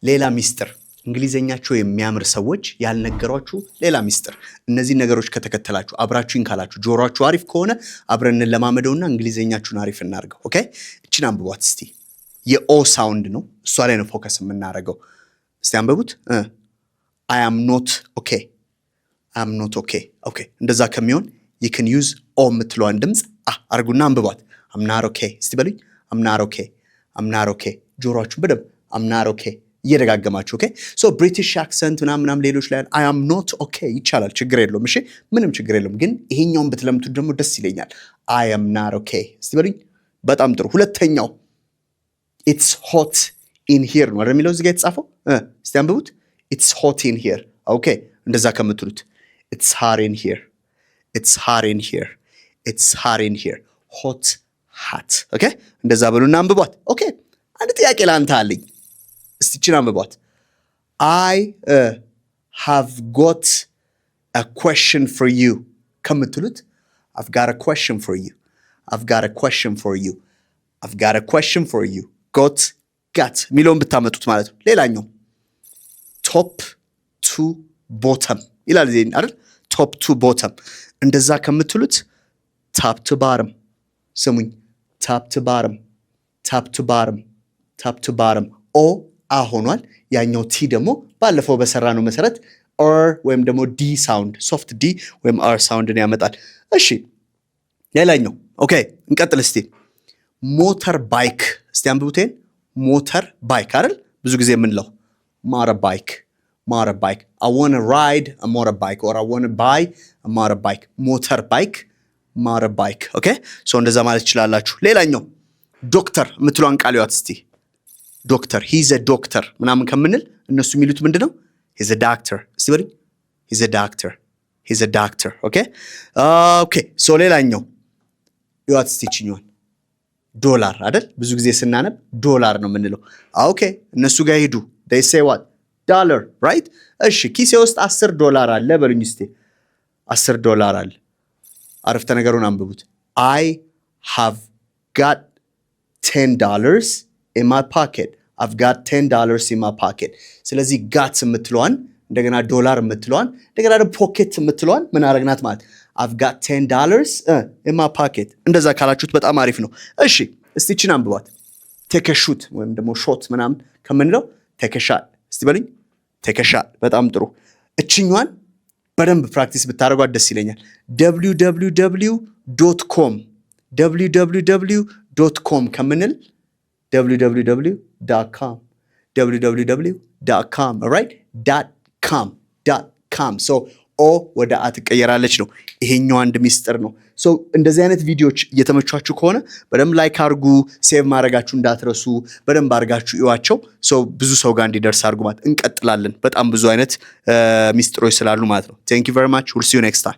ሌላ ሚስጥር እንግሊዘኛቸው የሚያምር ሰዎች ያልነገሯችሁ ሌላ ሚስጥር። እነዚህ ነገሮች ከተከተላችሁ አብራችሁኝ ካላችሁ ጆሮአችሁ አሪፍ ከሆነ አብረን ለማመደውና እንግሊዘኛችሁን አሪፍ እናርገው። ኦኬ እቺን አንብቧት እስቲ። የኦ ሳውንድ ነው፣ እሷ ላይ ነው ፎከስ የምናደርገው። እስቲ አንብቡት። I am not okay. I am not okay. ኦኬ እንደዛ ከሚሆን you can use ኦ የምትለዋን ድምፅ አርጉና አንብቧት። I'm not okay እስቲ በሉኝ። I'm not okay. I'm not okay። ጆሮአችሁን በደንብ I'm not okay እየደጋገማችሁ። ኦኬ ሶ ብሪቲሽ አክሰንት ምናምን ሌሎች ላይ I am not okay ይቻላል፣ ችግር የለውም። እሺ ምንም ችግር የለውም። ግን ይሄኛውን ብትለምቱት ደግሞ ደስ ይለኛል። I am not okay እስቲ በሉኝ። በጣም ጥሩ። ሁለተኛው it's hot in here ነው አይደል የሚለው እዚህ ጋር የተጻፈው። እስቲ አንብቡት። it's hot in here። ኦኬ እንደዛ ከምትሉት it's hot in here. it's hot in here. it's hot in here. hot hot። ኦኬ እንደዛ በሉና አንብቧት። ኦኬ አንድ ጥያቄ ላንተ አለኝ። እስቲ እቺን አንብቧት። I have got a question for you ከምትሉት I've got a question for you. I've got a question for you. I've got a question for you. got ሚለውን ብታመጡት ማለት ነው። ሌላኛው top to bottom ይላል እዚህ አይደል? top to bottom እንደዛ ከምትሉት top to bottom። ስሙኝ፣ top to bottom, top to bottom, top to bottom። ኦ ሆኗል። ያኛው ቲ ደግሞ ባለፈው በሰራነው መሰረት ር ወይም ደግሞ ዲ ሳውንድ ሶፍት ዲ ወይም አር ሳውንድን ያመጣል። እሺ ሌላኛው ኦኬ እንቀጥል እስቲ። ሞተር ባይክ እስቲ አንብቡቴን። ሞተር ባይክ አይደል ብዙ ጊዜ የምንለው motorbike. motorbike. I want to ride a motorbike or I want to buy a motorbike. motorbike, motorbike. ኦኬ ሶ እንደዛ ማለት ይችላልላችሁ። ሌላኛው ዶክተር የምትሏን ቃል ያት እስቲ። ዶክተር he's a doctor ምናምን ከምንል እነሱ የሚሉት ምንድነው? he's a doctor እስቲ በሉኝ። he's a doctor, he's a doctor። ኦኬ ኦኬ ሶ ሌላኛው ያት እስቲ ይችኛል ዶላር አይደል ብዙ ጊዜ ስናነብ ዶላር ነው የምንለው። ኦኬ እነሱ ጋር ሄዱ። they say what dollar, right? እሺ ኪሴ ውስጥ $10 አለ በሉኝ እስቲ። $10 አለ። አረፍተ ነገሩን አንብቡት። I have got $10 in my pocket. I've got $10 in my pocket. ስለዚህ got የምትለዋን እንደገና ዶላር የምትለዋን እንደገና ደግሞ ፖኬት የምትለዋን ምን አረግናት ማለት I've got $10 in my pocket። እንደዛ ካላችሁት በጣም አሪፍ ነው። እሺ እስቲ እቺን አንብቧት። take a shoot ወይም ደግሞ ሾት ምናምን ከምንለው take a shot እስቲ በሉኝ። take a shot በጣም ጥሩ። እቺኛዋን በደንብ ፕራክቲስ ብታደርጓት ደስ ይለኛል። www.com www.com ከምንል www.com www.com alright .com so ኦ ወደ አ ትቀየራለች ነው። ይሄኛው አንድ ሚስጥር ነው። ሶ እንደዚህ አይነት ቪዲዮዎች እየተመቻችሁ ከሆነ በደንብ ላይክ አድርጉ፣ ሴቭ ማድረጋችሁ እንዳትረሱ፣ በደንብ አድርጋችሁ እዩዋቸው። ሶ ብዙ ሰው ጋር እንዲደርስ አድርጉ ማለት እንቀጥላለን። በጣም ብዙ አይነት ሚስጥሮች ስላሉ ማለት ነው። Thank you very much. We'll see you next time.